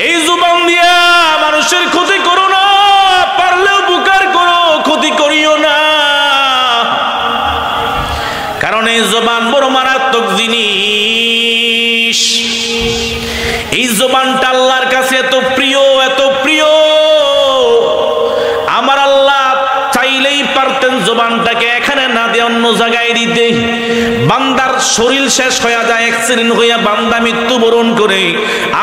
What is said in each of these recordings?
এই জবান দিয়া মানুষের ক্ষতি করো না, পারলে উপকার করো, ক্ষতি করিও না। কারণ এই জবান বড় মারাত্মক জিনিস। এই জবানটা আল্লাহর কাছে এত প্রিয়, এত প্রিয়, আমার আল্লাহ চাইলেই পারতেন জবানটাকে এখানে না দিয়ে অন্য জায়গায় দিতে। বান্দার শরীর শেষ হয়ে যায়, অ্যাক্সিডেন্ট হইয়া বান্দা মৃত্যুবরণ করে,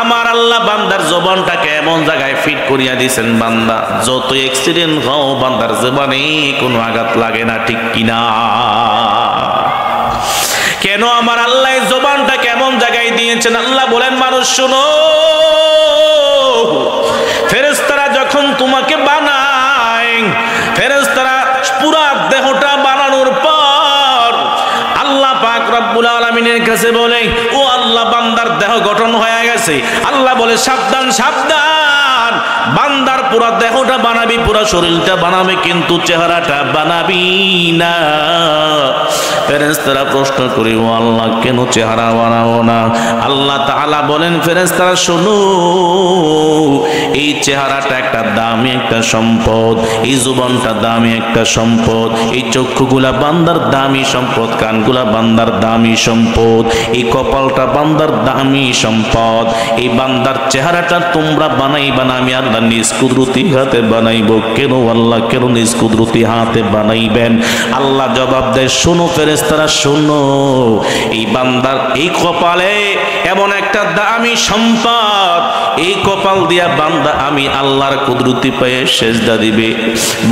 আমার আল্লাহ বান্দার জবানটাকে এমন জায়গায় ফিট করিয়া দিয়েছেন, বান্দা যত অ্যাক্সিডেন্ট হও বান্দার জবানে কোনো আঘাত লাগে না, ঠিক কিনা? কেন আমার আল্লাহ জবানটা কেমন জায়গায় দিয়েছেন? আল্লাহ বলেন, মানুষ শোনো, ফেরেশতারা যখন তোমাকে বানায়, ফেরেশতারা পুরা দেহটা বানানোর পর আল্লাহ পাক রব্বুল আলামিনের কাছে বলে, ও আল্লাহ, বান্দার দেহ গঠন হয়ে গেছে। আল্লাহ বলে, সাবধান সাবধান, বান্দার পুরা দেহটা বানাবি, পুরা শরীরটা বানাবে, কিন্তু চেহারাটা বানাবি না। ফেরেশতারা প্রশ্ন করে, ও আল্লাহ, কেন চেহারা বানাবো না? আল্লাহ তাআলা বলেন, ফেরেশতারা শোনো, এই চেহারাটা একটা দামি একটা সম্পদ, এই জুবানটা দামি একটা সম্পদ, এই চক্ষুগুলা বান্দার দামি সম্পদ, কানগুলা বান্দার দামি সম্পদ, এই কপালটা বান্দার দামি সম্পদ। এই বান্দার চেহারাটা তোমরা বানাইবা না, আমি আল্লাহ নিজ কুদরতি হাতে বানাইবো। কেন আল্লাহ, কেন নিজ কুদরতি হাতে বানাইবেন? আল্লাহ জবাব দেয়, শোনো ফেরেশতারা শোনো, এই বান্দার এই কপালে এমন একটা দামি সম্পদ, এই কপাল দিয়া বান্দা আমি আল্লাহর কুদরতি পায়ে সেজদা দিবে।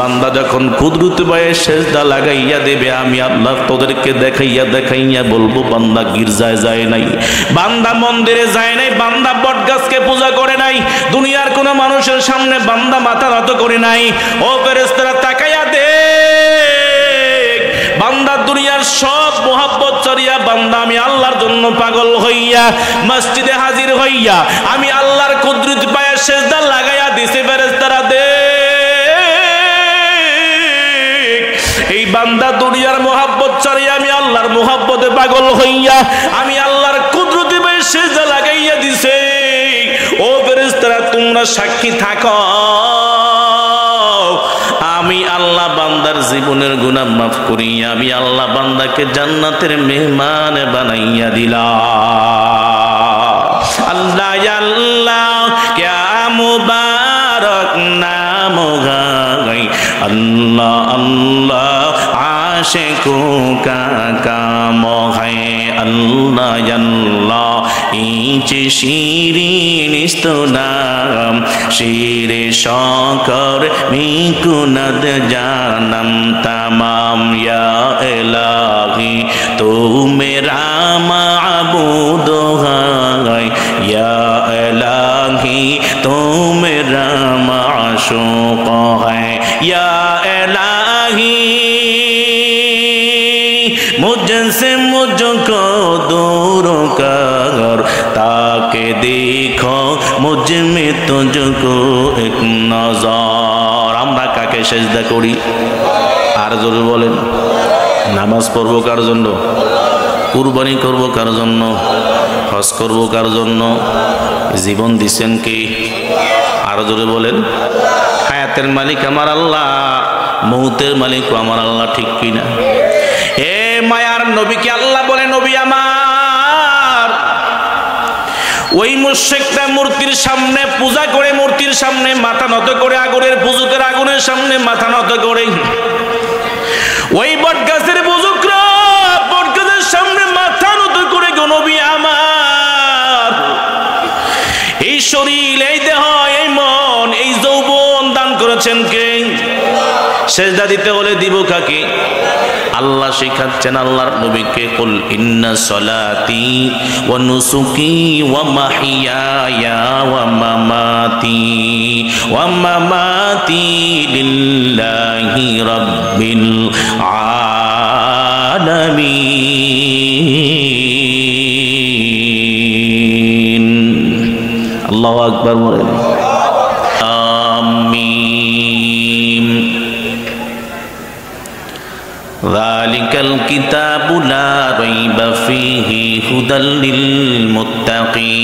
বান্দা যখন কুদরতি পায়ে সেজদা লাগাইয়া দেবে, আমি আল্লাহ তোদেরকে দেখাইয়া দেখাইয়া বলবো, বান্দা গির্জায় যায় নাই, বান্দা মন্দিরে যায় নাই, বান্দা বটগাছকে পূজা করে নাই, দুনিয়ার কোনো মানুষের সামনে বান্দা মাথা নত করে নাই। ও ফেরেশতারা তাকাইয়া দে, বান্দা দুনিয়ার সব মোহাব্বত ছাড়িয়া বান্দা আমি আল্লাহর জন্য পাগল হইয়া মসজিদে হাজির হইয়া আমি আল্লাহর কুদরত পায়ে সেজদা লাগাইয়া দিছে। ফেরেশতারা দে, এই বান্দা দুনিয়ার মোহাব্বত ছাড়িয়া আমি আল্লাহর মোহাব্বতে পাগল হইয়া আমি আল্লাহর কুদরত পায়ে সেজদা লাগাইয়া দিছে। ও ফেরেশতারা, তোমরা সাক্ষী থাকো, আমি আল্লাহ বান্দার জীবনের গুনাহ মাফ করিয়া আমি আল্লাহ বান্দাকে জান্নাতের মেহমান বানাইয়া দিলাম। আল্লাহ আল্লাহ ক্যা মুবারক নাম গাই, আল্লাহ আল্লাহ আশিকো কা কাম হয়, আল্লাহ আল্লাহ ইচে শিরিন ইস্তনাম, শিরে শকর মিকুনাদ জানাম তামাম, ইয়া ইলাহি তু মেরা মাবুদ হায়, ইয়া ইলাহি তু মেরা মাশুক হায়, ইয়া ইলাহি मुझसे मुझको दूर कर, ताके देखो मुझ में तुझको एक नजर। আমরা কাকে সেজদা করি? আর জোরে বলেন। নামাজ পড়বো কার জন্য? কুরবানি করবো কার জন্য? হজ করবো কার জন্য? জীবন দিছেন কে? আর জোরে বলেন। হায়াতের মালিক আমার আল্লাহ, মৌতের মালিক আমার আল্লাহ, ঠিক কিনা? এ মায়ার নবীকে আল্লাহ বলে, নবী আমার, ওই মুশরিকরা মূর্তির সামনে পূজা করে, মূর্তির সামনে মাথা নত করে, আগুনের পুজুকের আগুনের সামনে মাথা নত করে, ওই বটগাছের পুজুকরা বটগাছের সামনে মাথা নত করে, গো নবী আমার, এই শরীর, এই দেহ, এই মন, এই যৌবন দান করেছেন কে? সেজদা দিতে হলে দিব কাকে? আল্লাহ শিখাচ্ছেন আল্লাহর নবীকে, কুল ইন্না সলাতি ওয়া নুসুকি ওয়া মাহিয়ায়া ওয়া মামাতি লিল্লাহি রাব্বিল আলামিন। আল্লাহু আকবার বলেন। আমিন। ذلك الكتاب لا ريب فيه هدى للمتقين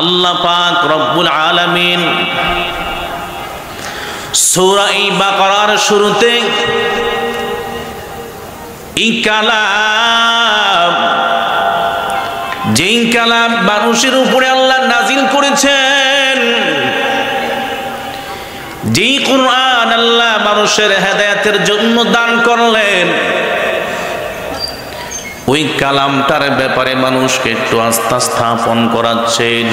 আল্লাহ পাক রব্বুল আলামিন সূরা বাকারার শুরুতে এই কালাম, যেই কালাম মানুষের উপরে আল্লাহ নাজিল করেছেন, যেই কুরআন আল্লাহ মানুষের হেদায়েতের জন্য দান করলেন, ওই কালামটার ব্যাপারে মানুষকে একটু আস্থা স্থাপন করাচ্ছেন।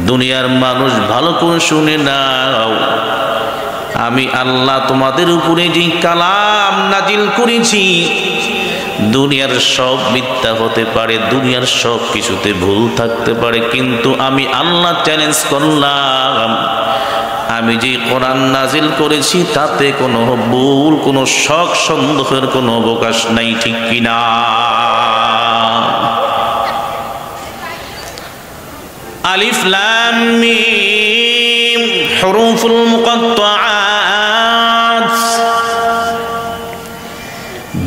দুনিয়ার মানুষ ভালো করে শুনে নাও, আমি আল্লাহ তোমাদের উপরে যে কালাম নাজিল করেছি, দুনিয়ার সব মিথ্যা হতে পারে, দুনিয়ার সব কিছুতে ভুল থাকতে পারে, কিন্তু আমি আল্লাহ চ্যালেঞ্জ করলাম, আমি যে কোরআন নাজিল করেছি তাতে কোনো ভুল, কোনো শক সন্দেহের কোনো অবকাশ নাই, ঠিক কিনা? আলিফ লাম মিম হুরুফুল মুকাত্তাআত,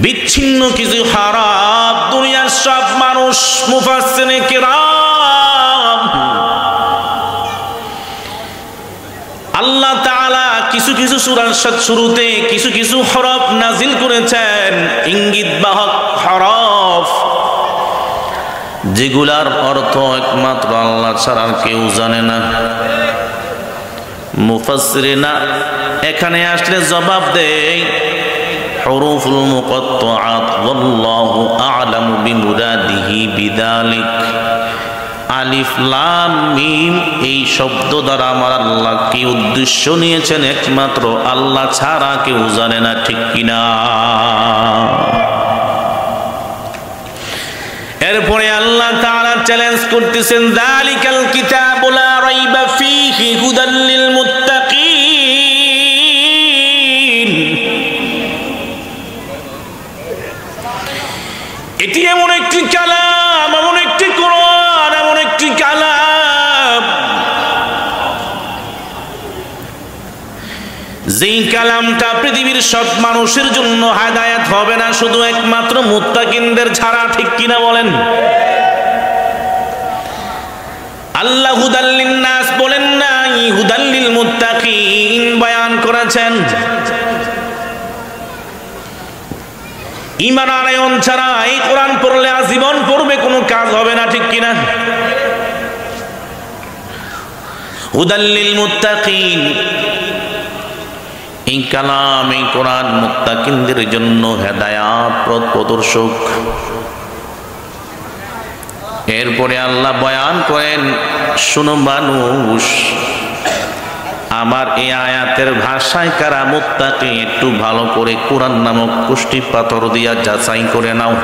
বিচ্ছিন্ন কিছু হরফ দুনিয়ার সব মানুষ মুফাসসিরে কিরাম আল্লাহ তাআলা কিছু কিছু সূরার শুরুতে কিছু কিছু হরফ নাজিল করেছেন, ইঙ্গিত বাহক হরফ, যেগুলার অর্থ একমাত্র আল্লাহ ছাড়া কেউ জানে না। মুফাসসিরিনা এখানে আসলে জবাব দেয়, হুরুফুল মুকাত্তাআত ওয়াল্লাহু আ'লামু বিমুরাদিহি বিযালিক। আলিফ লাম মিম এই শব্দ দ্বারা আমার আল্লাহ কি উদ্দেশ্য নিয়েছেন একমাত্র আল্লাহ ছাড়া কেউ জানে না, ঠিক কিনা? এরপরে আল্লাহ তাআলা চ্যালেঞ্জ করতেছেন, যালিকাল কিতাবু লা রাইবা ফীহি হুদাল লিল মুত্তাকিন। এটি এমন একটি কালাম, এমন একটি কোরআন, এমন একটি কালাম, যেই কালামটা পৃথিবীর সব মানুষের জন্য হেদায়েত হবে না, শুধু একমাত্র মুত্তাকিনদের ছাড়া, ঠিক কিনা বলেন? আল্লাহ হুদাল লিন-নাস বলেন নাই, হুদাল লিল মুত্তাকিন বয়ান করেছেন। ঈমান আনয়ন ছাড়া এই কোরআন পড়লে আজীবন পড়বে, কোনো কাজ হবে না, ঠিক কিনা? হুদাল লিল মুত্তাকিন, এই কালাম, এই কোরআন মুত্তাকিনদের জন্য হেদায়াত পথ প্রদর্শক। এরপরে আল্লাহ বয়ান করেন, শোনো মানুষ, আমার এই আয়াতের ভাষায় কারা মুত্তাকি একটু ভালো করে কোরআন নামক কুষ্টি পাথর দিয়া যাচাই করে নাও।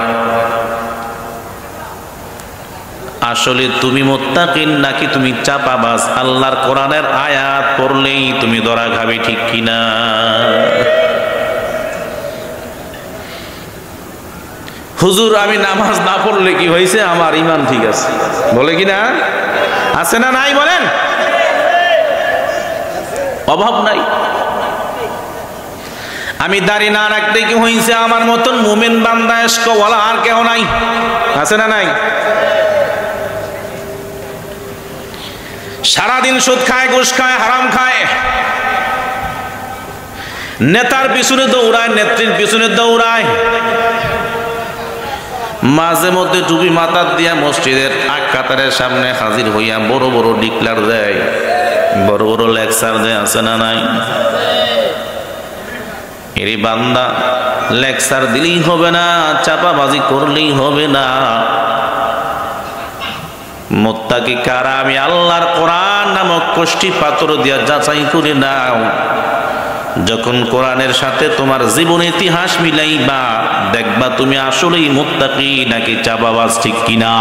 আসলে তুমি মুত্তাকিন নাকি তুমি চাপাবাজ? আল্লাহর কোরআনের আয়াত পড়লেই তুমি ধরা খাবে, ঠিক কিনা? হুজুর আমি নামাজ না পড়লে কি হয়েছে, আমার ঈমান ঠিক আছে, বলে কিনা? আছে না নাই বলেন? অভাব নাই। আমি দাড়ি না রাখতে কি হয়েছে, আমার মতন মুমিন বান্দা ইশকওয়ালা আর কেউ নাই, আছে না নাই? সারাদিন সুদ খায়, ঘুষ খায়, হারাম খায়, নেতার পিছনে দৌড়ায়, নেত্রীর পিছনে দৌড়ায়, মাঝে মধ্যে টুপি মাথার দিয়া মসজিদের আগ কাতারের সামনে হাজির হইয়া বড় বড় ডিক্লার দেয়, বড় বড় লেকচার দেয়, আছে না নাই? এরই বান্দা, লেকচার দিলেই হবে না, চাপাবাজি করলেই হবে না। মুত্তাকি কারা? আমি আল্লাহর কোরআন নামক কষ্টি পাথর দিয়া যাচাই করে নাও। যখন কোরআনের সাথে তোমার জীবন ইতিহাস মিলাইবা, দেখবা তুমি আসলেই মুত্তাকি নাকি চাপাবাজ, ঠিক কিনা?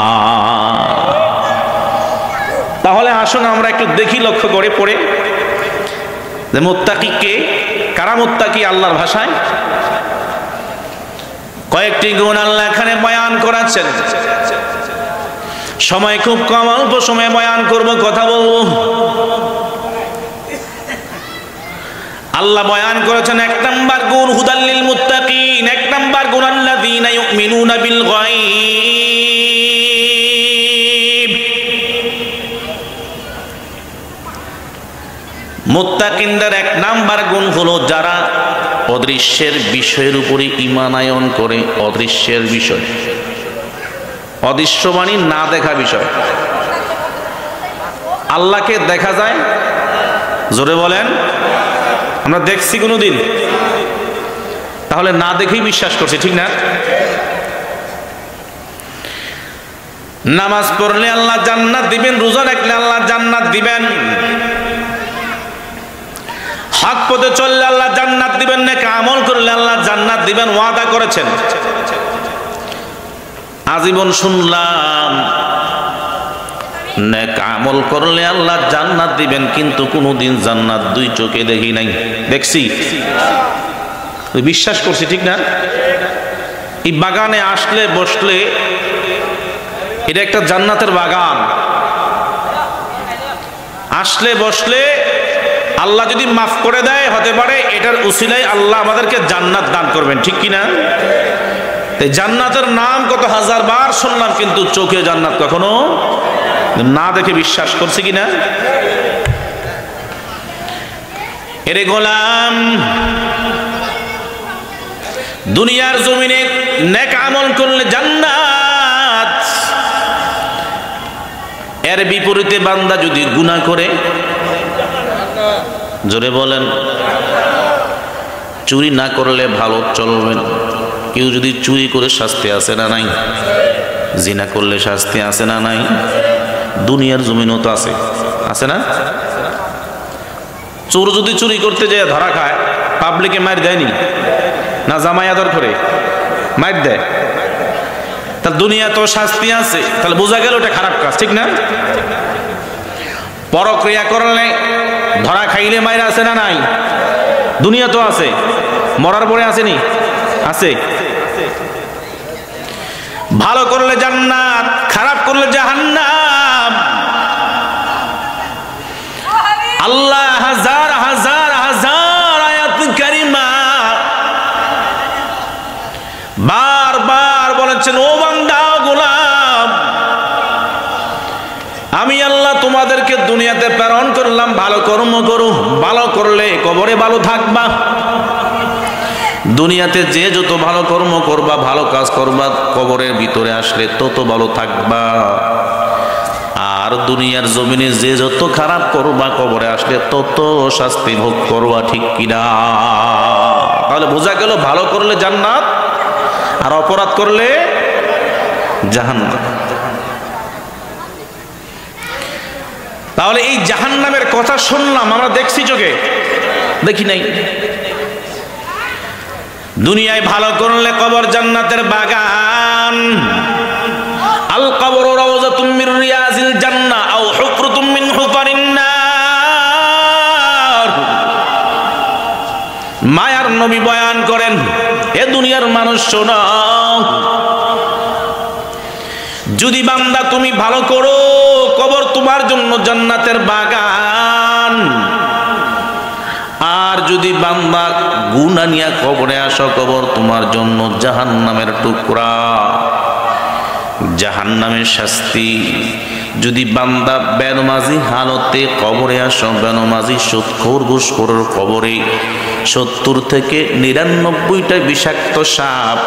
তাহলে আসুন আমরা একটু দেখি, লক্ষ্য করে পড়ে, যে মুত্তাকি কে, কারা মুত্তাকি আল্লাহর ভাষায়। কয়েকটি গুণ আল্লাহ এখানে বয়ান করেছেন। সময় খুব কম, অল্প সময় বয়ান করব, কথা বলবো। আল্লাহ বয়ান করেছেন এক নাম্বার গুণ হুদাল লিল মুত্তাকিন, এক নাম্বার গুণ আল্লাযীনা ইউমিনুনা বিল গায়ব। মুত্তাকিনদের এক নাম্বার গুণ হলো যারা অদৃশ্যের বিষয়ের উপরে ঈমানায়ন করে। অদৃশ্যের বিষয়, অদৃশ্য মানে না দেখা বিষয়। আল্লাহকে দেখা যায়, জোরে বলেন, আমরা দেখছি কোনোদিন? তাহলে না দেখেই বিশ্বাস করছি, ঠিক না? নামাজ পড়লে আল্লাহ জান্নাত দিবেন, রোজা রাখলে আল্লাহ জান্নাত দিবেন, হক পথে চললে আল্লাহ জান্নাত দিবেন, নেক আমল করলে আল্লাহ জান্নাত দিবেন, ওয়াদা করেছেন। আজীবন শুনলাম নেক আমল করলে আল্লাহ জান্নাত দিবেন, কিন্তু কোনোদিন জান্নাত দুই চোখে দেখি নাই। দেখছি, বিশ্বাস করছি, ঠিক না? এই বাগানে আসলে বসলে এটা একটা জান্নাতের বাগান। আসলে বসলে আল্লাহ যদি মাফ করে দেয়, হতে পারে এটার উসিলায় আল্লাহ আমাদেরকে জান্নাত দান করবেন, ঠিক কিনা? এই জান্নাতের নাম কত হাজার বার শুনলাম, কিন্তু চোখে জান্নাত কখনো না দেখে বিশ্বাস করছি কিনা? এরে গোলাম, দুনিয়ার জমিনে নেক আমল করলে জান্নাত, এর বিপরীতে বান্দা যদি গুনাহ করে, জোরে বলেন, চুরি না করলে ভালো চলবেন। কেউ যদি চুরি করে শাস্তি আছে না নাই? জিনা করলে শাস্তি আছে না নাই? দুনিয়ার জমিনও তো আছে, আছে না? চোর যদি চুরি করতে যায় ধরা খায়, পাবলিকে মার দেয়নি না? জামাই আদর করে মার দেয়, তাহলে দুনিয়া তো শাস্তি আছে, তাহলে বোঝা গেল ওটা খারাপ কাজ, ঠিক না? পরক্রিয়া করলে ধরা খাইলে মায়ের আছে না নাই? দুনিয়া তো আছে, মরার পরে আসেনি? আছে। ভালো করলে জান্নাত, খারাপ করলে জাহান্নাম। আল্লাহ হাজার হাজার হাজার আয়াত কারিমা বারবার বলেছেন, ও বান্দা, গোলাম, আমি আল্লাহ তোমাদেরকে দুনিয়াতে প্রেরণ করলাম ভালো কর্ম করো। ভালো করলে কবরে ভালো থাকবা। দুনিয়াতে যে যত ভালো কর্ম করবা, ভালো কাজ করবা, কবরের ভিতরে আসলে তত ভালো থাকবা। আর দুনিয়ার জমিনে যে যত খারাপ করবা, কবরে আসলে তত শাস্তি ভোগ করবা, ঠিক কিনা? তাহলে বোঝা গেল ভালো করলে জান্নাত, আর অপরাধ করলে জাহান্নাম। তাহলে এই জাহান্নামের কথা শুনলাম, আমরা দেখছি চোখে, দেখি নাই। দুনিয়ায় ভালো করলে কবর জান্নাতের বাগান। আল কবরু রাওযাতুম মির রিয়াজিল জান্নাহ আও হুফরাতুম মিন হুফারিন নার। মায়ার নবী বয়ান করেন, এ দুনিয়ার মানুষ শোনো, যদি বান্দা তুমি ভালো করো, কবর তোমার জন্য জান্নাতের বাগান। আর যদি বান্দা গুনাহ নিয়ে কবরে আসো, কবর তোমার জন্য জাহান্নামের টুকরা, জাহান্নামের শাস্তি। যদি বান্দা বেনমাজি হালতে কবরে আসো, বেনমাজি সুদখোর ঘুষখোরের কবরে 70 থেকে 99টা বিষাক্ত সাপ,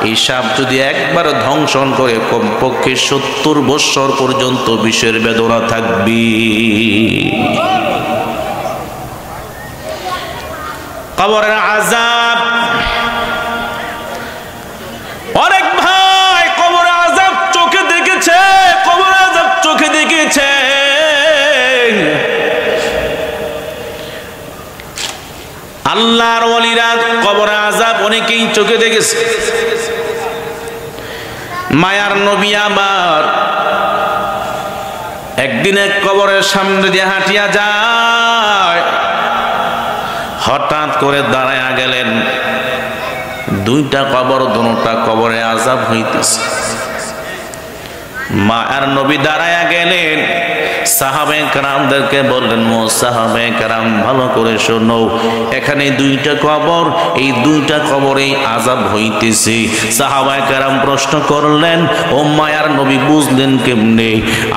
এই সাপ যদি একবার ধ্বংসন করে, কমপক্ষে 70 বৎসর পর্যন্ত বিষের বেদনা থাকবে। কবরের আযাব, অনেক ভাই কবরের আযাব চোখে দেখেছে, কবরের আযাব চোখে দেখেছে। আল্লাহর ওলিরা কবরের আযাব অনেকেই চোখে দেখেছে। মায়ার নবী আমার একদিন এক কবরের সামনে দিয়ে হাঁটিয়া যায়, হঠাৎ করে দাঁড়ায়া গেলেন। 2টা কবর, 2টা কবরে আযাব হইতেছে। মায়ার নবী দাঁড়ায়া গেলেন, সাহাবে কেরামদেরকে বললেন, ও সাহাবে কেরাম ভালো করে শোনো, এখানে দুইটা কবর, এই দুইটা কবরেই আযাব হইতেছে। সাহাবায়ে কেরাম প্রশ্ন করলেন, ও মায়ার নবী বুঝলেন কেমনে?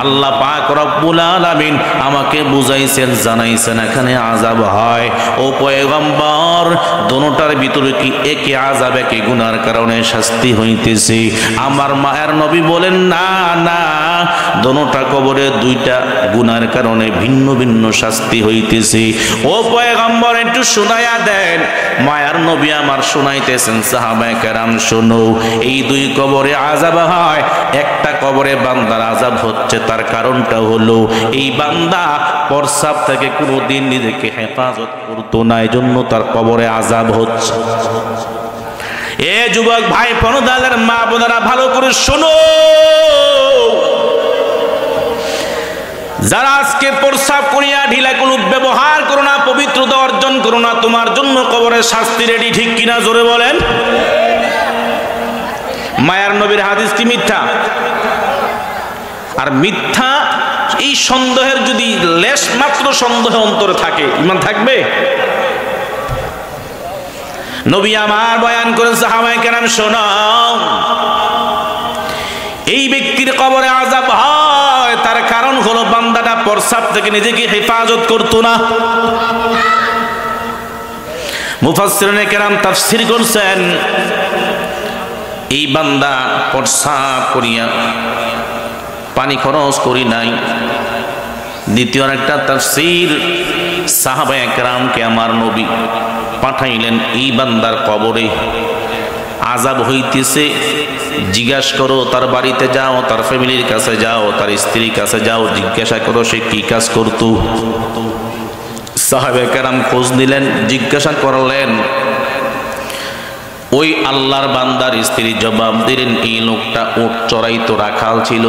আল্লাহ পাক রব্বুল আলামিন আমাকে বুঝাইছেন, জানাইছেন এখানে আযাব হয়। ও পয়গম্বর, দোনোটার ভিতরে কি একই আযাব, একই গুনার কারণে শাস্তি হইতেছে? আমার মায়ার নবী বলেন, না না, দোনোটা কবরে দুইটা গুনার কারণে ভিন্ন ভিন্ন শাস্তি হইতেছে। ও পয়গম্বর একটু শোনায়া দেন। মায়ার নবী আমার শোনাইতেছেন, সাহাবায়ে কেরাম শোনো, এই দুই কবরে আযাব হয়। একটা কবরে বান্দার আযাব হচ্ছে, তার কারণটা হলো এই বান্দা প্রস্রাব থেকে কোনোদিন নিজেকে হেফাজত করতো না, এজন্য তার কবরে আযাব হচ্ছে। এ যুবক ভাই পর্দাদার মা বোনেরা ভালো করে শোনো, যারা আজকে প্রস্রাব করিয়া ঢিলা কলুপ ব্যবহার করো না, পবিত্রতা অর্জন করো না, তোমার জন্য কবরের শাস্তি রেডি, ঠিক কিনা জোরে বলেন। মায়ার নবীর হাদিস কি মিথ্যা? আর মিথ্যা এই সন্দেহের যদি লেশ মাত্র সন্দেহ অন্তরে থাকে, ঈমান থাকবে? নবী আমার বয়ান করেন, সাহাবায়ে কেরাম শোনো, এই ব্যক্তির কবরে আযাব হয়, তার কারণ হলো বান্দাটা প্রস্রাব থেকে নিজেকে হেফাজত করতো না। মুফাসসিরিনে কেরাম তাফসীর করছেন, এই বান্দা প্রস্রাব করিয়া পানি খরচ করি নাই। দ্বিতীয় একটা তাফসীর, সাহাবায়ে কেরামকে আমার নবী পাঠাইলেন, এই বান্দার কবরে আযাব হইতেছে, জিজ্ঞাসা করো, তার বাড়িতে যাও, তার ফ্যামিলির কাছে যাও, তার স্ত্রীর কাছে যাও, জিজ্ঞাসা করো সে কি কাজ করতো। সাহাবায়ে কেরাম খোঁজ নিলেন, জিজ্ঞাসা করলেন। ওই আল্লাহর বান্দার স্ত্রী জবাব দিলেন, এই লোকটা উট চড়াইতো, রাখাল ছিল।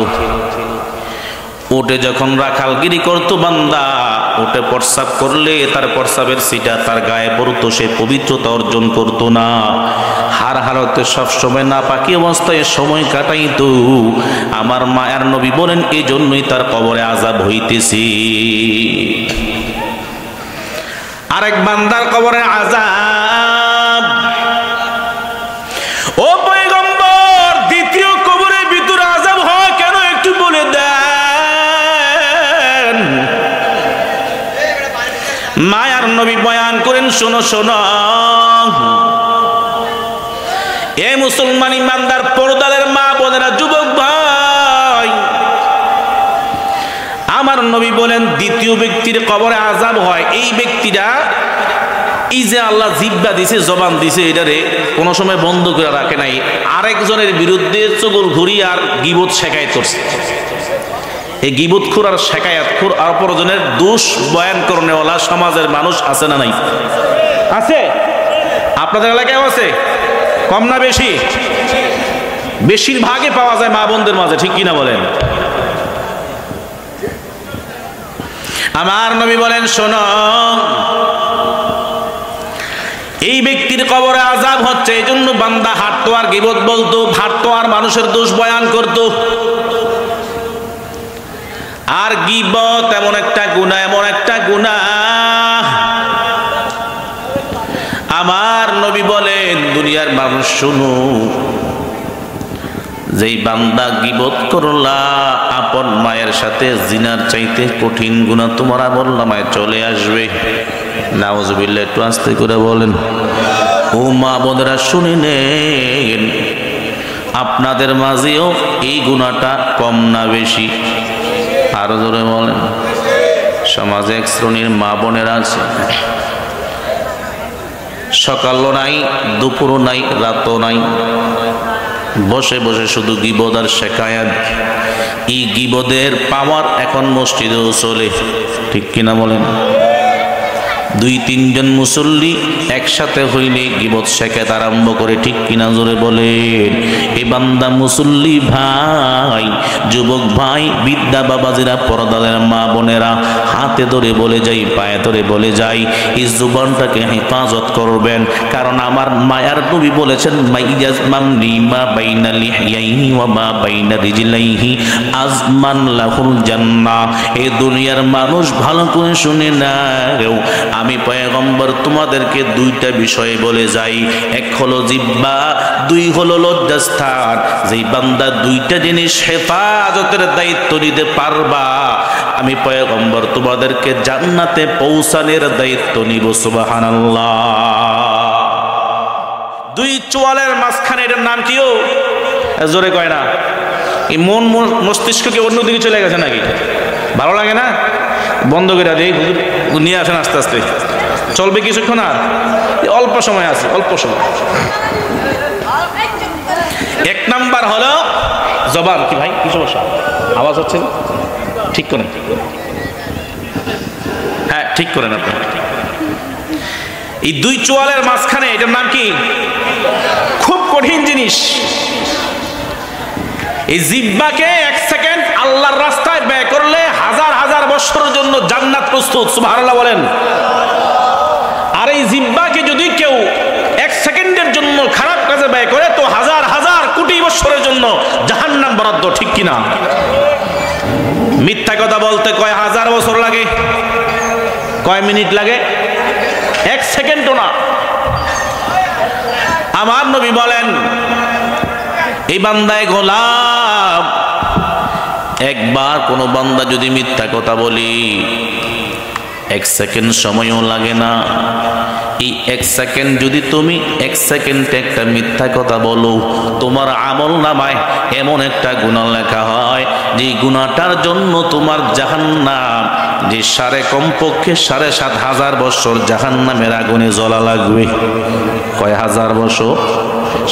উটে যখন রাখালগিরি করতো বান্দা, উটে প্রস্রাব করলে তার প্রস্রাবের সিটা তার গায়ে পড়তো, সে পবিত্রতা অর্জন করতো না। হার হারতে সবসময় নাপাকি অবস্থায় সময় কাটাইতো। আমার মায়ার নবী বলেন, এই জন্যই তার কবরে আযাব হইতেছে। আরেক বান্দার কবরে আযাব। ও পয়গম্বর, দ্বিতীয় কবরের ভিতরে আযাব হয় কেন একটু বলে দেন। মায়ার নবী বয়ান করেন, শোনো শোনো, এ মুসলমান ইমানদার পর্দাদের মা বোনেরা, যুবক ভাই, আমার নবী বলেন দ্বিতীয় ব্যক্তির কবরে আযাব হয়। এই ব্যক্তিরা, এই যে আল্লাহ জিহ্বা দিছে, জবান দিছে, এটারে কোনো সময় বন্ধ করে রাখে নাই, আরেকজনের বিরুদ্ধে চগলখুরি আর গীবত শেখায়ত করছে। এই গীবতখোর আর শেখায়াতখোর আর অপরজনের দোষ বয়ান করনেওয়ালা সমাজের মানুষ আছে না নাই? আছে। আপনাদের এলাকায় আছে? কম না বেশি? বেশিরভাগে পাওয়া যায় মা বোনদের মাঝে, ঠিক কিনা বলেন? আমার নবী বলেন, শোনো, এই ব্যক্তির কবরে আযাব হচ্ছে, এই জন্য বান্দা হাঁটতো আর গীবত বলতো, হাঁটতো আর মানুষের দোষ বয়ান করতো। আর গীবত এমন একটা গুনাহ, এমন একটা গুনাহ, আমার নবী বলেন, দুনিয়ার মানুষ শুনো, যেই বান্দা গীবত করলা, আপন মায়ের সাথে জিনার চাইতে কঠিন গুনাহ তোমার আমল নামায় চলে আসবে। নাউজুবিল্লাহ, একটু আস্তে করে বলেন। ও মা বোনেরা শুনে নেন, আপনাদের মাঝেও এই গুনাহটা কম না বেশি? আরো জোরে বলেন। সমাজে এক শ্রেণীর মা বোনেরা আছে, সকালও নাই, দুপুরও নাই, রাতও নাই, বসে বসে শুধু গীবত আর শেখায়াত। এই গীবতের পাওয়ার এখন মসজিদেও চলে, ঠিক কিনা বলেন? দুই তিনজন মুসল্লি একসাথে হইলে গীবত শেখায়াত আরম্ভ করে, ঠিক কিনা জোরে বলেন? এ বান্দা মুসল্লি ভাই, যুবক ভাই, বিদ্যা বাবাজিরা, পর্দাদের মা বোনেরা, হাতে ধরে বলে যাই, পায়ে ধরে বলে যাই, এই জুবানটাকে হেফাজত করবেন। কারণ আমার মায়ার নবী বলেছেন, মাইয়াজ মামনি মা বাইনা লিহিয়াইহি ওয়া মা বাইনা রিজলাইহি আজমান লাহুল জান্নাহ। এই দুনিয়ার মানুষ ভালো করে শুনে নাও, আমি পয়গম্বর তোমাদেরকে দুইটা বিষয় বলে যাই। এক হলো জিহ্বা, দুই হলো লজ্জাস্থান। যেই বান্দা দুইটা জিনিস হেফাজতের দায়িত্ব নিতে পারবা, আমি পয়গম্বর তোমাদেরকে জান্নাতে পৌঁছানোর দায়িত্ব নিব। সুবহানাল্লাহ। দুই চোয়ালের মাঝখানে, এটার নাম কিও? জোরে কয় না। এই মন মস্তিষ্ক কি অন্যদিকে চলে গেছে নাকি? ভালো লাগে না? বন্ধ করে দিই, নিয়ে আসেন আস্তে আস্তে। চলবে কিছুক্ষণ, আর অল্প সময় আছে, অল্প সময়। এক নাম্বার হলো জবান। কি ভাই, কি সমস্যা? আওয়াজ হচ্ছে না? ঠিক করেন। হ্যাঁ, ঠিক করেন আপনি। এই দুই চোয়ালের মাঝখানে, এটার নাম কি? খুব কঠিন জিনিস। এই জিহ্বাকে এক সেকেন্ড আল্লাহর রাস্তায় ব্যয় করলে হাজার হাজার বছরের জন্য জান্নাত প্রস্তুত। সুবহানাল্লাহ বলেন। আর এই জিহ্বাকে যদি কেউ এক সেকেন্ডের জন্য খারাপ কাজে ব্যয় করে, তো হাজার হাজার কোটি বছরের জন্য জাহান্নাম বরাদ্দ। ঠিক কিনা? মিথ্যা কথা বলতে কয় হাজার বছর লাগে, কয় মিনিট লাগে? এক সেকেন্ডও না। আমার নবী বলেন, এই বান্দায় গোলাম, একবার কোনো বান্দা যদি মিথ্যা কথা বলি, এক সেকেন্ড সময়ও লাগে না। এই এক সেকেন্ড যদি তুমি এক সেকেন্ডে একটা মিথ্যা কথা বলো, তোমার আমল নামায় এমন একটা গুনাহ লেখা হয়, যে গুনাহটার জন্য তোমার জাহান্নাম, যে কমপক্ষে 7,500 বছর জাহান্নামের আগুনে জ্বলা লাগবে। কয় হাজার বছর?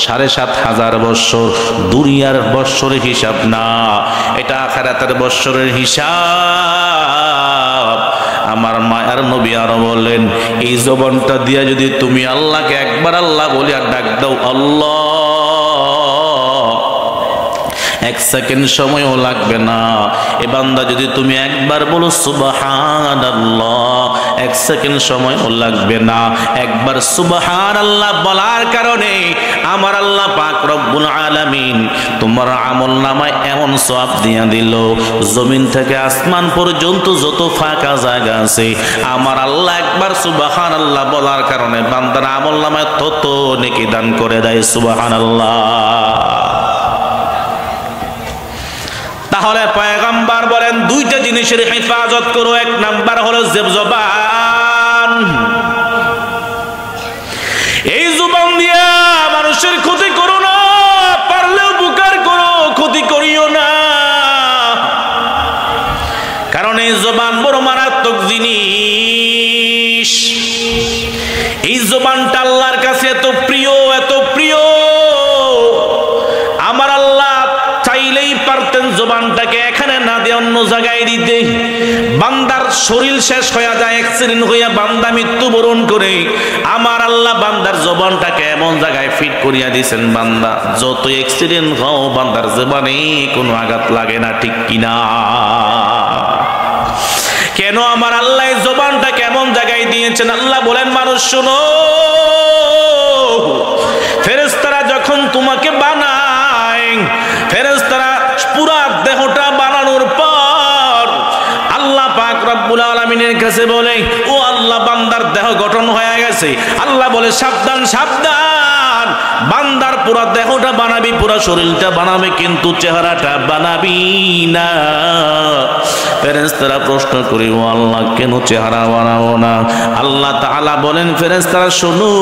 7,500 বছর। দুনিয়ার বছরের হিসাব না, এটা আখিরাতের বছরের হিসাব। আমার মায়ার নবী আরো বলেন, এই জবানটা দিয়া যদি তুমি আল্লাহকে একবার আল্লাহ বলে আর ডাক দাও, আল্লাহ, এক সেকেন্ড সময়ও লাগবে না। এ বান্দা যদি তুমি একবার বলো সুবহানাল্লাহ, এক সেকেন্ড সময়ও লাগবে না। একবার সুবহানাল্লাহ বলার কারণে আমার আল্লাহ পাক রব্বুল আলামিন তোমার আমল নামায় এমন সওয়াব দিয়া দিল, জমিন থেকে আসমান পর্যন্ত যত ফাঁকা জায়গা আছে, আমার আল্লাহ একবার সুবহানাল্লাহ বলার কারণে বান্দার আমল নামায় তত নেকি দান করে দেয়। সুবহানাল্লাহ। তাহলে পয়গম্বর বলেন, দুইটা জিনিসের হেফাজত করো। এক নাম্বার হলো জবান। এই জবান দিয়ে মানুষের ক্ষতি করো না, পারলে উপকার করো, ক্ষতি করিও না। কারণ এই জবান বড় মারাত্মক জিনিস। এই জবানটা আল্লাহর কাছে এত প্রিয়, এত প্রিয়, আমার আল্লাহ চাইলেই পারতেন জবানটাকে এখানে না দিয়ে অন্য জায়গায় দিতে। বান্দার শরীর শেষ হয়ে যায়, অ্যাক্সিডেন্ট হইয়া বান্দা মৃত্যুবরণ করে, আমার আল্লাহ বান্দার জবানটাকে এমন জায়গায় ফিট করিয়া দিয়েছেন, বান্দা যত অ্যাক্সিডেন্ট হও বান্দার জবানে কোনো আঘাত লাগে না। ঠিক কিনা? কেন আমার আল্লাহ জবানটা কেমন জায়গায় দিয়েছেন? আল্লাহ বলেন, মানুষ শোনো, ফেরেশতারা যখন তোমাকে বানায়, ফেরেশতারা পুরা দেহটা বানানোর পর আল্লাহ পাক রব্বুল আলামিনের কাছে বলে, ও আল্লাহ, বান্দার দেহ গঠন হয়ে গেছে। আল্লাহ বলে, সাবধান সাবধান, বান্দার পুরা দেহটা বানাবি, পুরা শরীরটা বানাবে, কিন্তু চেহারাটা বানাবি না। ফেরেশতারা প্রশ্ন করে, ও আল্লাহ, কেন চেহারা বানাবো না? আল্লাহ তাআলা বলেন, ফেরেশতারা শোনো,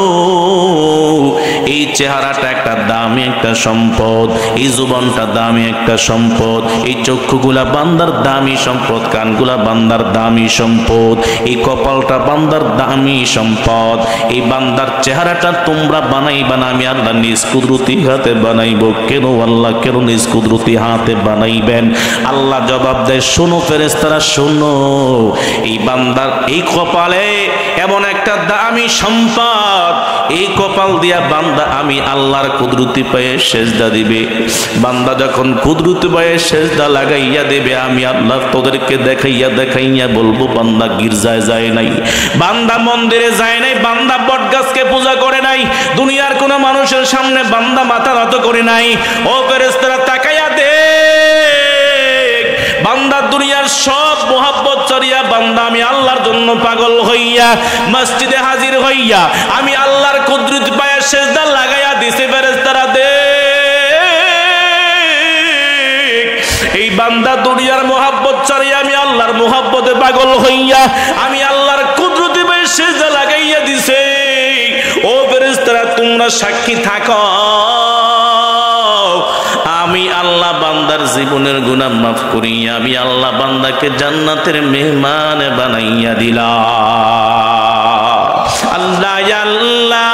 এই চেহারাটা একটা দামি একটা সম্পদ, এই জুবানটা দামি একটা সম্পদ, এই চক্ষুগুলা বান্দার দামি সম্পদ, কানগুলা বান্দার দামি সম্পদ, এই কপালটা বান্দার দামি সম্পদ। এই বান্দার চেহারাটা তোমরা বানাইবা না, আমি আল্লাহ নিজ কুদরতি হাতে বানাইব। কেন আল্লাহ, কেন নিজ কুদরতি হাতে বানাইবেন? আল্লাহ জবাব দেয়, শোনো ফেরেশতারা, ফেরেশতারা শোনো, এই বান্দার এই কপালে এমন একটা দামি সম্পদ, এই কপাল দিয়া বান্দা আমি আল্লাহর কুদরতি পায়ে সেজদা দিবে। বান্দা যখন কুদরতি পায়ে সেজদা লাগাইয়া দেবে, আমি আল্লাহ তোদেরকে দেখাইয়া বলবো বান্দা গির্জায় যায় নাই, বান্দা মন্দিরে যায় নাই, বান্দা বটগাছকে পূজা করে নাই, দুনিয়ার কোন মানুষের সামনে বান্দা মাথা নত করে নাই। ও ফেরেশতারা তাকাইয়া দে, বান্দা দুনিয়ার সব মোহাব্বত ছাড়িয়া বান্দা আমি আল্লাহর জন্য পাগল হইয়া মসজিদে হাজির হইয়া আমি আল্লাহর কুদরত পায়ে সিজদা লাগাইয়া দিছে। ফেরেশতারা দে, এই বান্দা দুনিয়ার মোহাব্বত ছাড়িয়া আমি আল্লাহর মোহাব্বতে পাগল হইয়া আমি আল্লাহর কুদরতে পায়ে সিজদা লাগাইয়া দিছে। ও ফেরেশতারা তোমরা সাক্ষী থাকো, আমি আল্লাহ বান্দার জীবনের গুনাহ মাফ করিয়া আমি আল্লাহ বান্দাকে জান্নাতের মেহমান বানাইয়া দিলাম। আল্লাহ আল্লাহ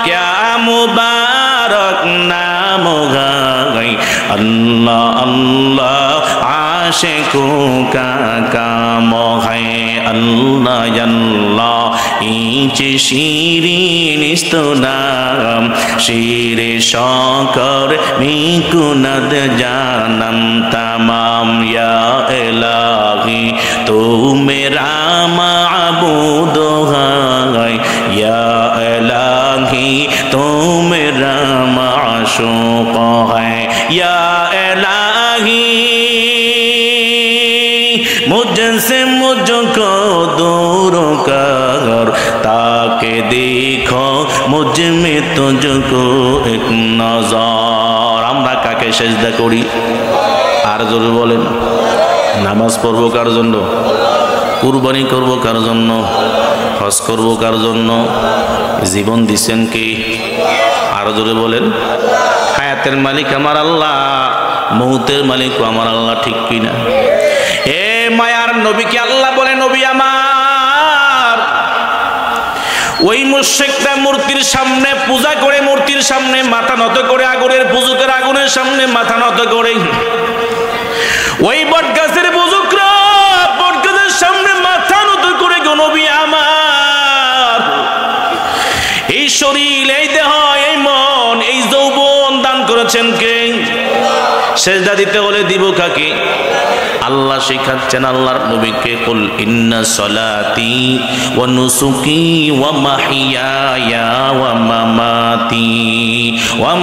ক্যা মুবারক নাম গাই, আল্লাহ আল্লাহ আশিকো কা কাম হয়, আল্লাহ আল্লাহ ইচে শিরিন ইস্তনাম শিরে শকর মিকুনাদ জানাম তামাম। ইয়া ইলাহি তু মেরা মাবুদ হায়, ইয়া ইলাহি তু মেরা মাশুক হায়, ইয়া ইলাহি मुझसे मुझको दूर कर, ताके देखो मुझ में तुझको एक नजर। আমরা কাকে সেজদা করি? আর জোরে বলেন। নামাজ পড়বো কার জন্য? কুরবানি করবো কার জন্য? হজ করবো কার জন্য? জীবন দিচ্ছেন কি? আর জোরে বলেন। হায়াতের মালিক আমার আল্লাহ, মৌতের মালিক আমার আল্লাহ, ঠিক কিনা? এ মায়ার নবীকে আল্লাহ বলে, নবী আমার ওই মুশরিকরা মূর্তির সামনে পূজা করে, মূর্তির সামনে মাথা নত করে, আগুনের পূজকের আগুনের সামনে মাথা নত করে, ওই বটগাছের পূজকরা বটগাছের সামনে মাথা নত করে। গো নবী আমার এই শরীর, এই দেহ, এই মন, এই যৌবন দান করেছেন কে? সেজদা দিতে হলে দিব কাকে? আল্লাহ শিখাচ্ছেন আল্লাহর নবীকে, কুল ইন্না সলাতি ওয়া নুসুকি ওয়া মাহিয়ায়া ওয়া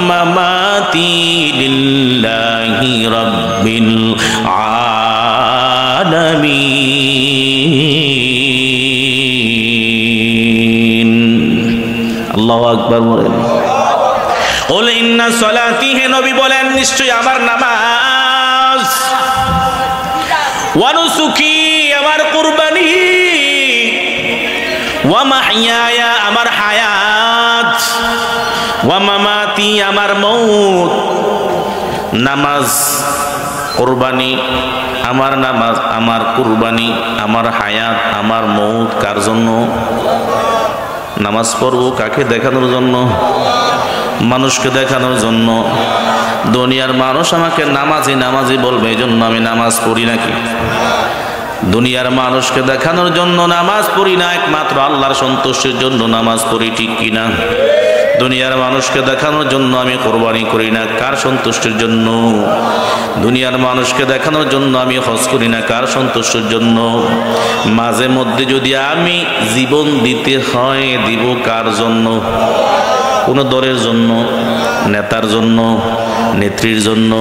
মামাতি লিল্লাহি রাব্বিল আলামিন। আল্লাহু আকবার বলেন। কুল ইন্না সলাতি, হে নবী বলেন নিশ্চয়ই আমার নামাজ, ওয়া নুসুকি আমার কুরবানি, ওয়া মাহইয়ায়া আমার হায়াত, ওয়া মামাতি আমার মৌত। নামাজ কুরবানি, আমার নামাজ, আমার কুরবানি, আমার হায়াত, আমার মৌত কার জন্য? নামাজ পড়বো কাকে দেখানোর জন্য? মানুষকে দেখানোর জন্য। দুনিয়ার মানুষ আমাকে নামাজি নামাজি বলবে, এই জন্য আমি নামাজ পড়ি নাকি? দুনিয়ার মানুষকে দেখানোর জন্য নামাজ পড়ি না, একমাত্র আল্লাহর সন্তুষ্টির জন্য নামাজ পড়ি, ঠিক কিনা? দুনিয়ার মানুষকে দেখানোর জন্য আমি কোরবানি করি না, কার সন্তুষ্টির জন্য? দুনিয়ার মানুষকে দেখানোর জন্য আমি হজ করি না, কার সন্তুষ্টির জন্য? মাঝে মধ্যে যদি আমি জীবন দিতে হয়, দিব কার জন্য? কোনো দলের জন্য, নেতার জন্য, নেত্রীর জন্য।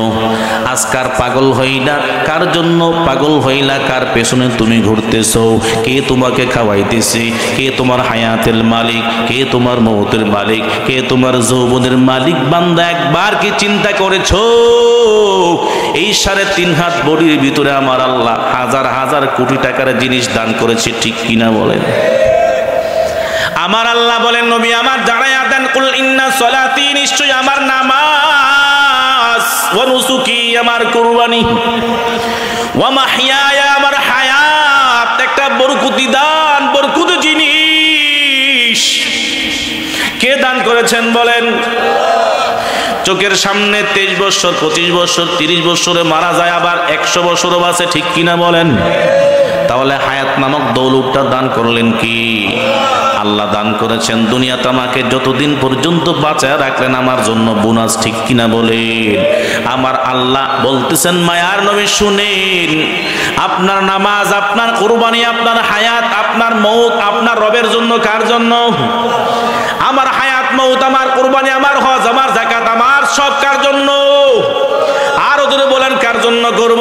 আজকার পাগল হইলা কার জন্য? পাগল হইলা কার পেছনে তুমি ঘুরতেছো? কে তোমাকে খাওয়াইতেছে? কে তোমার হায়াতের মালিক? কে তোমার মৌতের মালিক? কে তোমার যৌবনের মালিক? বান্দা একবার কি চিন্তা করেছো? এই 3.5 হাত বডির ভিতরে আমার আল্লাহ হাজার হাজার কোটি টাকার জিনিস দান করেছে, ঠিক কিনা বলেন? আমার আল্লাহ বলেন, নবী আমার জানায়া দেন, কুল ইন্না সলাতি নিশ্চয় আমার নামাজ, ওয়া নুসুকি আমার কুরবানি, ওয়া মাহইয়ায়া আমার হায়াত, একটা বরকতি দান, বরকতি জিনিস কে দান করেছেন বলেন? চোখের সামনে 23 বছর, 25 বছর, 30 বছরে মারা যায়, আবার 100 বছরও বাঁচে, ঠিক কিনা বলেন? তাহলে হায়াত নামক দৌলতটা দান করলেন কি আল্লাহ দান করেছেন। দুনিয়াতে আমাকে যতদিন পর্যন্ত বাঁচায় রাখলেন আমার জন্য বোনাস, ঠিক কিনা বলেন? আমার আল্লাহ বলতেছেন মায়ার নবী শুনেন, আপনার নামাজ, আপনার কুরবানি, আপনার হায়াত, আপনার মৌত আপনার রবের জন্য। কার জন্য? আমার হায়াত, মৌত, আমার কুরবানি, আমার হজ, আমার যাকাত, আমার সব কার জন্য? আরো জোরে বলেন কার জন্য করব?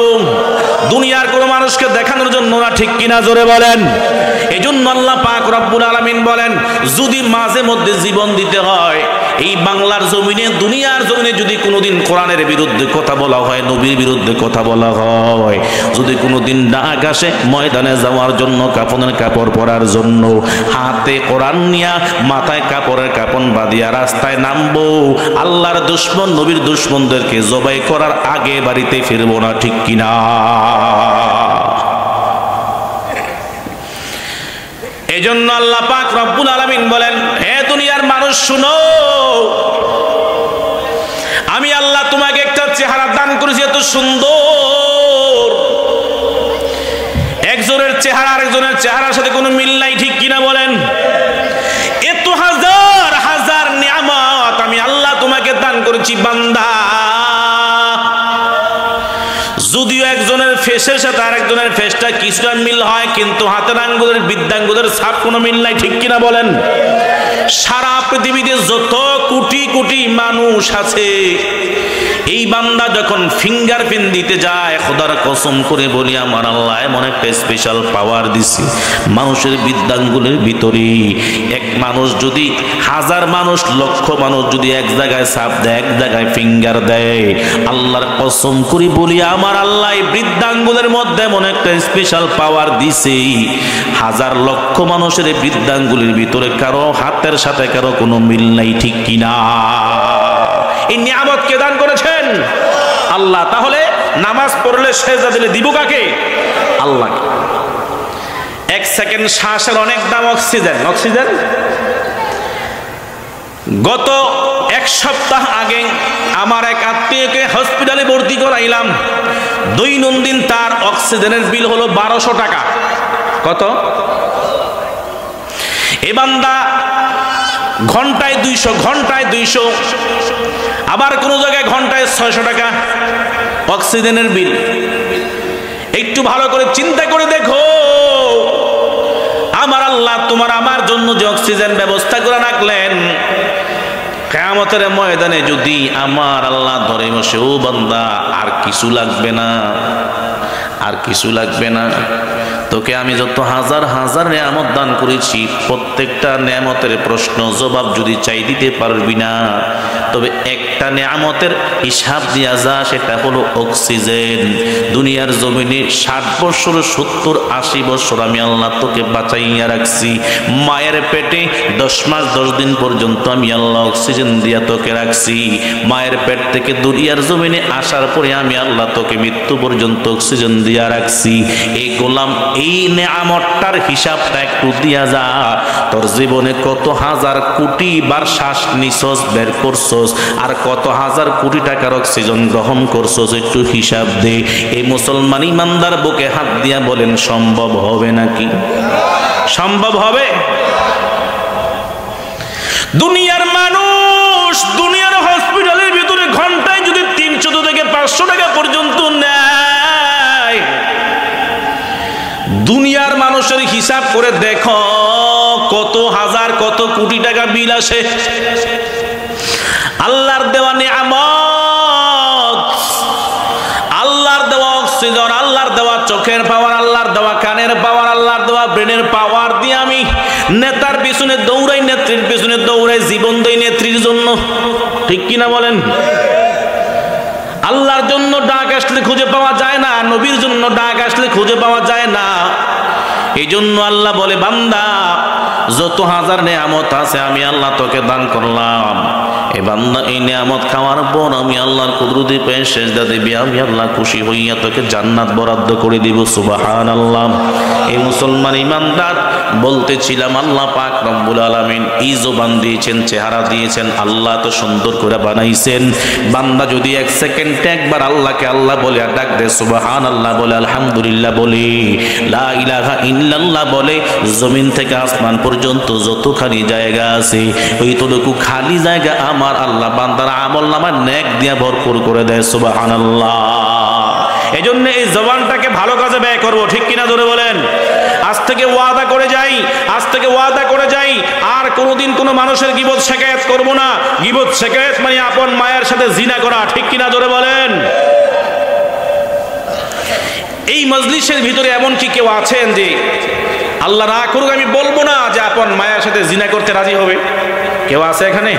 দুনিয়ার কোন মানুষকে দেখানোর জন্য না, ঠিক কিনা জোরে বলেন? এই জন্য আল্লাহ পাক রব্বুল আলামিন বলেন, যদি মাঝে মধ্যে জীবন দিতে হয় এই বাংলার জমিনে, দুনিয়ার জমিনে যদি কোনোদিন কোরআনের বিরুদ্ধে কথা বলা হয়, নবীর বিরুদ্ধে কথা বলা হয়, যদি কোনোদিন ডাক আসে ময়দানে যাওয়ার জন্য, কাফনের কাপড় পরার জন্য, হাতে কোরআন নিয়া মাথায় কাপড়ের কাপন বাঁধিয়া রাস্তায় নামবো, আল্লাহর দুশমন নবীর দুশমনদেরকে জবাই করার আগে বাড়িতে ফিরবো না, ঠিক কিনা? এই জন্য আল্লাহ পাক রব্বুল আলামিন বলেন, হে দুনিয়ার মানুষ শুনো, আমি আল্লাহ তোমাকে একটা চেহারা দান করেছি এত সুন্দর, একজনের চেহারা আরেকজনের চেহারার সাথে কোনো মিল নাই, ঠিক কিনা বলেন? এত হাজার হাজার নিয়ামত আমি আল্লাহ তোমাকে দান করেছি বান্দা। যদিও একজনের ফেসের সাথে আরেকজনের ফেসটা কিছুটা মিল হয়, কিন্তু হাতের আঙ্গুলের বৃদ্ধাঙ্গুলের ছাপ কোনো মিল নাই, ঠিক কিনা বলেন? সারা পৃথিবীতে যত কোটি কোটি মানুষ আছে, এই বান্দা যখন ফিঙ্গারপ্রিন্ট দিতে যায়, খোদার কসম করে বলি আমার আল্লাহ এমন একটা স্পেশাল পাওয়ার দিছে মানুষের বৃদ্ধাঙ্গুলের ভিতরে। এক মানুষ যদি, হাজার মানুষ, লক্ষ মানুষ যদি এক জায়গায় ছাপ দেয়, এক জায়গায় ফিঙ্গার দেয়, আল্লাহর কসম করে বলি আমার আল্লাহ বৃদ্ধাঙ্গুলের মধ্যে এমন একটা স্পেশাল পাওয়ার দিছে, হাজার লক্ষ মানুষের বৃদ্ধাঙ্গুলের ভিতরে কারো হাতের সাথে কারো কোনো মিল নাই, ঠিক কিনা? এই নিয়ামত কে দান করেছেন? আল্লাহ। তাহলে নামাজ পড়লে সেজদা দিলে দিব কাকে? আল্লাহকে। এক সেকেন্ড শ্বাসের অনেক দাম। অক্সিজেন, অক্সিজেন গত এক সপ্তাহ আগে আমার এক আত্মীয়কে হসপিটালে ভর্তি করাইলাম, দৈনন্দিন তার অক্সিজেনের বিল হলো 1200 টাকা। কত? এ বান্দা ঘন্টায় 200, ঘন্টায় 200, আবার কোন জায়গায় ঘন্টায় 600 টাকা অক্সিজেনের বিল। একটু ভালো করে চিন্তা করে দেখো, আমার আল্লাহ তোমার আমার জন্য যে অক্সিজেন ব্যবস্থা করে রাখলেন, কিয়ামতের ময়দানে যদি আমার আল্লাহ ধরে বসে, ও বান্দা আর কিছু লাগবে না, আর কিছু লাগবে না, তোকে আমি যত হাজার হাজার নিয়ামত দান করেছি, প্রত্যেকটা নিয়ামতের প্রশ্ন জবাব যদি চাই দিতে পারবি না, তবে একটা নিয়ামতের হিসাব দিয়া যা, সেটা হলো অক্সিজেন। দুনিয়ার জমিনে 60 বছর, 70, 80 বছর আমি আল্লাহ তোকে বাঁচাইয়া রাখছি। মায়ের পেটে 10 মাস 10 দিন পর্যন্ত আমি আল্লাহ অক্সিজেন দিয়া তোকে রাখছি। মায়ের পেট থেকে দুনিয়ার জমিনে আসার পরে আমি আল্লাহ তোকে মৃত্যু পর্যন্ত অক্সিজেন দিয়া রাখছি। এই গোলাম, এই নিয়ামতটার হিসাবটা একটু দিয়া যা, তোর জীবনে কত হাজার কোটি বার শ্বাস নিছস, বের করছস, আর কত হাজার কোটি টাকার অক্সিজেন গ্রহণ করছস, একটু হিসাব দে। এই মুসলমান ইমানদার বুকে হাত দিয়া বলেন, সম্ভব হবে নাকি? সম্ভব হবে? দুনিয়ার মানুষ দুনিয়ার হসপিটালের ভিতরে ঘন্টায় যদি 300 থেকে 500 টাকা পর্যন্ত নেয়, দুনিয়ার মানুষের হিসাব করে দেখো কত হাজার কত কোটি টাকা বিল আসে। আল্লাহর দেওয়া নিয়ামত, আল্লাহর দেওয়া অক্সিজেন, আল্লাহর দেওয়া চোখের পাওয়ার, আল্লাহর দেওয়া কানের পাওয়ার, আল্লাহর দেওয়া ব্রেনের পাওয়ার দিয়ে আমি নেতার পিছনে দৌড়াই, নেত্রীর পিছনে দৌড়াই, জীবন দেই নেত্রীর জন্য, ঠিক কিনা বলেন? আল্লাহর জন্য ডাক আসলে খুঁজে পাওয়া যায় না, নবীর জন্য ডাক আসলে খুঁজে পাওয়া যায় না। এই জন্য আল্লাহ বলে, বান্দা যত হাজার নিয়ামত আছে আমি আল্লাহ তোকে দান করলাম, এ বান্দা এই নিয়ামত খাওয়ার পর আমি আল্লাহর কুদরতি পেয়ে সেজদা দিবি, আমি আল্লাহ খুশি হইয়া তোকে জান্নাত বরাদ্দ করে দিব। সুবহানাল্লাহ। এই মুসলমান ইমানদার বলতেছিলাম আল্লাহ পাক রব্বুল আলামিন এই জবান দিয়েছেন, চেহারা দিয়েছেন, আল্লাহ তো সুন্দর করে বানাইছেন। বান্দা যদি এক সেকেন্ডে একবার আল্লাহকে আল্লাহ বলে আর ডাক দে, সুবহানাল্লাহ বলে, আলহামদুলিল্লাহ বলে, লা ইলাহা ইল্লাল্লাহ বলে, জমিন থেকে আসমান পর্যন্ত যতখানি জায়গা আছে ওইটুকু খালি জায়গা আমার আল্লাহ বান্দার আমলনামা নেক দিয়া ভরপুর করে দেয়। সুবহানাল্লাহ। এজন্য এই জবানটাকে ভালো কাজে ব্যয় করব, ঠিক কিনা জোরে বলেন। আজ থেকে ওয়াদা করে যাই, আজ থেকে ওয়াদা করে যাই, আর কোনোদিন কোনো মানুষের গীবত শিকায়েত করব না। গীবত শিকায়েত মানে আপন মায়ের সাথে জিনা করা, ঠিক কিনা জোরে বলেন। এই মজলিসের ভিতরে এমন কি কেউ আছেন যে আল্লাহ না করুক আমি বলবো না যে আপন মায়ের সাথে জিনা করতে রাজি হবে? কেউ আছে এখানে?